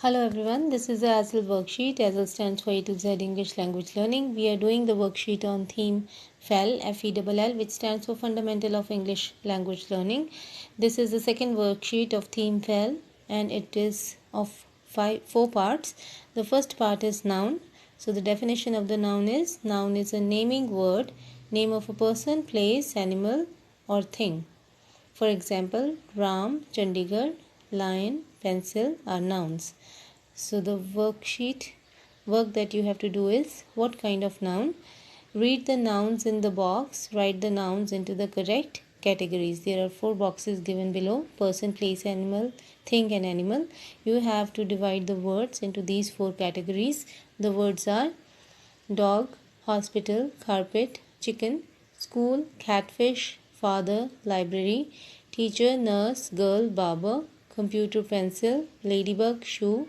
Hello everyone, this is the ASL worksheet. ASL stands for A to Z English Language Learning. We are doing the worksheet on theme FELL, F-E-L-L, which stands for Fundamental of English Language Learning. This is the second worksheet of theme FELL and it is of four parts. The first part is noun. So the definition of the noun is a naming word, name of a person, place, animal or thing. For example, Ram, Chandigarh, lion, pencil are nouns. So the work that you have to do is what kind of noun? Read the nouns in the box, write the nouns into the correct categories. There are 4 boxes given below: person, place, animal, thing and animal. You have to divide the words into these 4 categories. The words are dog, hospital, carpet, chicken, school, catfish, father, library, teacher, nurse, girl, barber, computer, pencil, ladybug, shoe,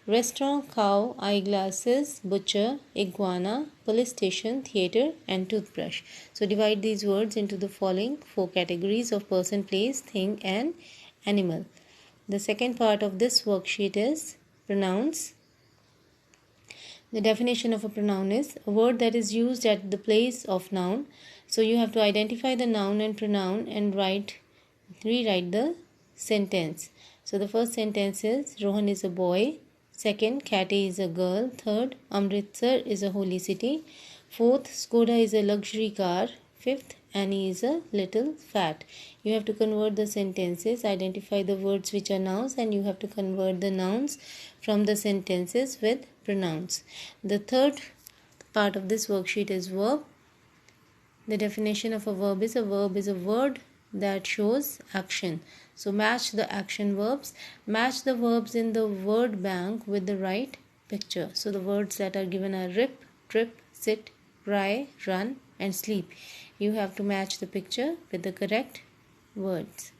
restaurant, cow, eyeglasses, butcher, iguana, police station, theater and toothbrush. So divide these words into the following 4 categories of person, place, thing and animal. The second part of this worksheet is pronouns. The definition of a pronoun is a word that is used at the place of noun. So you have to identify the noun and pronoun and rewrite the sentence. So the first sentence is Rohan is a boy. Second, Kati is a girl. Third, Amritsar is a holy city. Fourth, Skoda is a luxury car. Fifth, Annie is a little fat. You have to convert the sentences, identify the words which are nouns, and you have to convert the nouns from the sentences with pronouns. The third part of this worksheet is verb. The definition of a verb is a word that shows action. So match the action verbs. Match the verbs in the word bank with the right picture. So the words that are given are rip, trip, sit, cry, run and sleep. You have to match the picture with the correct words.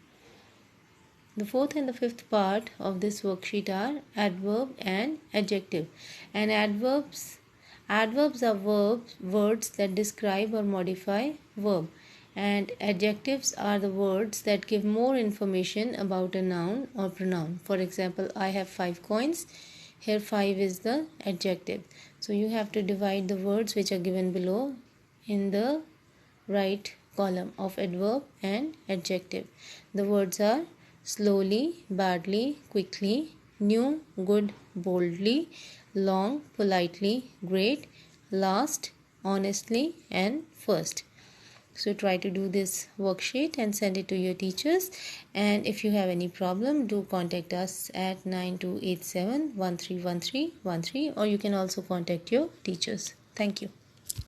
The fourth and the fifth part of this worksheet are adverb and adjective. And adverbs are words that describe or modify verb. And adjectives are the words that give more information about a noun or pronoun. For example, I have 5 coins. Here 5 is the adjective. So you have to divide the words which are given below in the right column of adverb and adjective. The words are slowly, badly, quickly, new, good, boldly, long, politely, great, last, honestly and first. So try to do this worksheet and send it to your teachers. And if you have any problem, do contact us at 9287 131313, or you can also contact your teachers. Thank you.